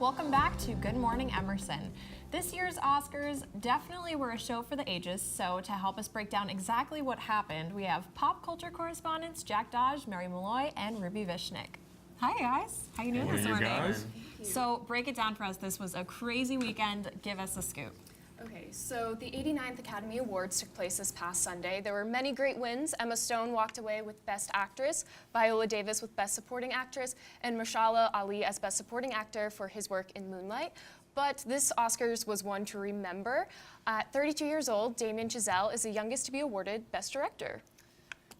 Welcome back to Good Morning Emerson. This year's Oscars definitely were a show for the ages, so to help us break down exactly what happened, we have pop culture correspondents Jack Dodge, Mary Malloy, and Ruby Vishnik. Hi guys, how you doing this morning? Guys? So break it down for us. This was a crazy weekend. Give us a scoop. Okay, so the 89th Academy Awards took place this past Sunday. There were many great wins. Emma Stone walked away with Best Actress, Viola Davis with Best Supporting Actress, and Mahershala Ali as Best Supporting Actor for his work in Moonlight. But this Oscars was one to remember. At 32 years old, Damien Chazelle is the youngest to be awarded Best Director.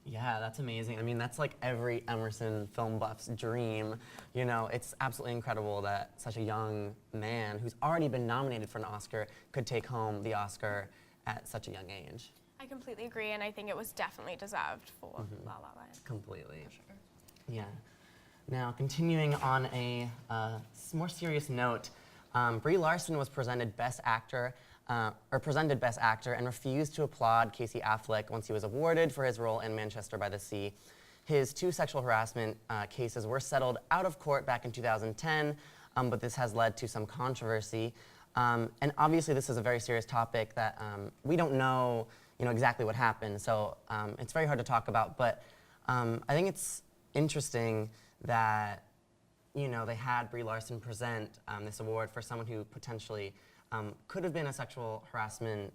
Yeah, that's amazing. I mean, that's like every Emerson film buff's dream. You know, it's absolutely incredible that such a young man who's already been nominated for an Oscar could take home the Oscar at such a young age. I completely agree, and I think it was definitely deserved for La La Land. Completely. For sure. Yeah. Now, continuing on a more serious note, Brie Larson was presented Best Actor and refused to applaud Casey Affleck once he was awarded for his role in Manchester by the Sea. His two sexual harassment cases were settled out of court back in 2010, but this has led to some controversy. And obviously this is a very serious topic that we don't know, exactly what happened, so it's very hard to talk about, but I think it's interesting that they had Brie Larson present this award for someone who potentially could have been a sexual harassment,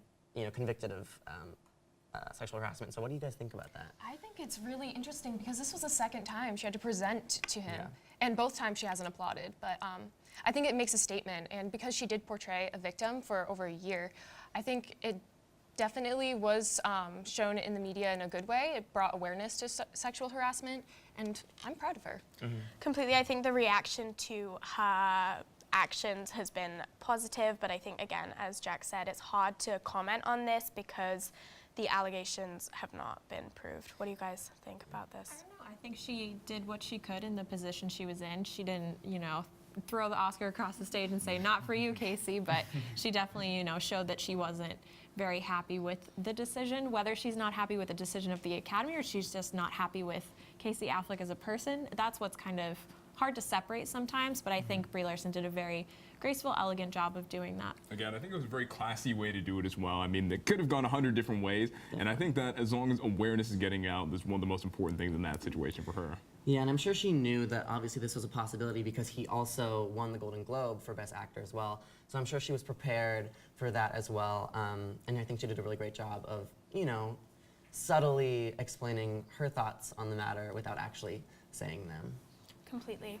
convicted of sexual harassment. So what do you guys think about that? I think it's really interesting because this was the second time she had to present to him, Yeah. and both times she hasn't applauded. But I think it makes a statement, and because she did portray a victim for over a year, I think it definitely was shown in the media in a good way. It brought awareness to sexual harassment, and I'm proud of her. Completely, I think the reaction to her actions has been positive, but I think, again, as Jack said, it's hard to comment on this because the allegations have not been proved. What do you guys think about this? I don't know. I think she did what she could in the position she was in. She didn't, throw the Oscar across the stage and say, "Not for you, Casey," but she definitely, showed that she wasn't very happy with the decision. Whether she's not happy with the decision of the Academy or she's just not happy with Casey Affleck as a person, that's what's kind of hard to separate sometimes, but I think Brie Larson did a very graceful, elegant job of doing that. Again, I think it was a very classy way to do it as well. I mean, they could have gone 100 different ways, and I think that as long as awareness is getting out, that's one of the most important things in that situation for her. Yeah, and I'm sure she knew that obviously this was a possibility because he also won the Golden Globe for Best Actor as well. So I'm sure she was prepared for that as well. And I think she did a really great job of, subtly explaining her thoughts on the matter without actually saying them. Completely.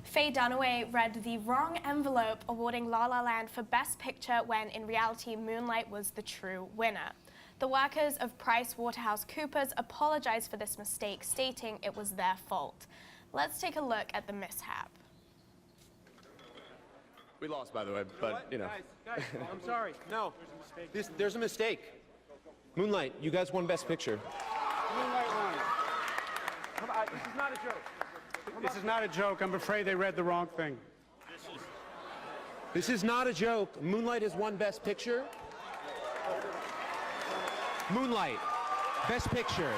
Faye Dunaway read the wrong envelope, awarding La La Land for Best Picture when in reality Moonlight was the true winner. The workers of PricewaterhouseCoopers apologized for this mistake, stating it was their fault. Let's take a look at the mishap. We lost, by the way, but Guys, I'm sorry. No, there's a mistake. Moonlight, you guys won Best Picture. Moonlight won. This is not a joke. This is not a joke. I'm afraid they read the wrong thing. This is not a joke. Moonlight has won Best Picture. Moonlight, Best Picture.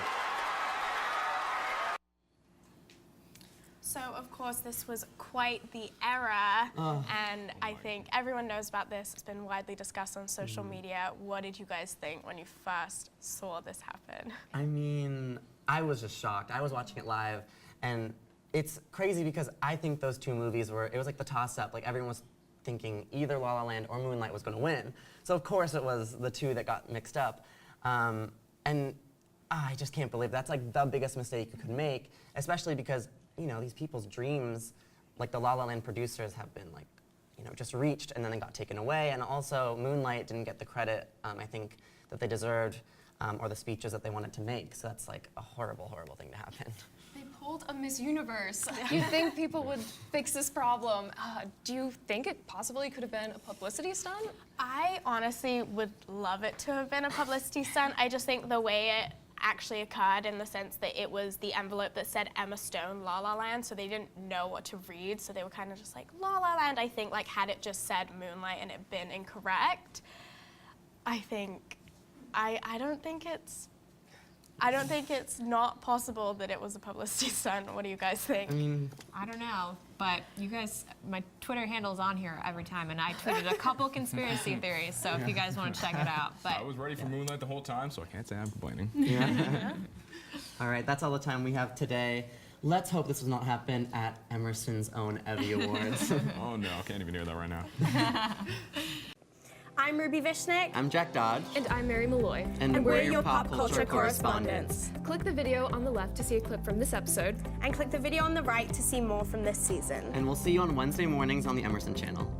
So, of course, this was quite the error, and I think everyone knows about this. It's been widely discussed on social media. What did you guys think when you first saw this happen? I mean, I was just shocked. I was watching it live, and it's crazy because I think those two movies it was like the toss-up. Like, everyone was thinking either La La Land or Moonlight was going to win. So, of course, it was the two that got mixed up. And I just can't believe that's like the biggest mistake you could make, especially because, these people's dreams, like the La La Land producers have been like, just reached and then they got taken away. And also Moonlight didn't get the credit, I think, that they deserved or the speeches that they wanted to make. So that's like a horrible, horrible thing to happen. They pulled a Miss Universe. You'd think people would fix this problem. Do you think it possibly could have been a publicity stunt? I honestly would love it to have been a publicity stunt. I just think the way it actually occurred in the sense that it was the envelope that said Emma Stone, La La Land, so they didn't know what to read, so they were kind of just like, La La Land. I think, like, had it just said Moonlight and it been incorrect, I don't think it's not possible that it was a publicity stunt. What do you guys think? I mean, I don't know, But you guys, my Twitter handle's on here every time, and I tweeted a couple conspiracy theories, so if you guys want to check it out. But I was ready for Moonlight the whole time, so I can't say I'm complaining. All right, that's all the time we have today. Let's hope this does not happen at Emerson's own Evie Awards. Oh no, I can't even hear that right now. I'm Ruby Vishnik. I'm Jack Dodge. And I'm Mary Malloy. And we're your pop culture correspondents. Click the video on the left to see a clip from this episode. And click the video on the right to see more from this season. And we'll see you on Wednesday mornings on the Emerson Channel.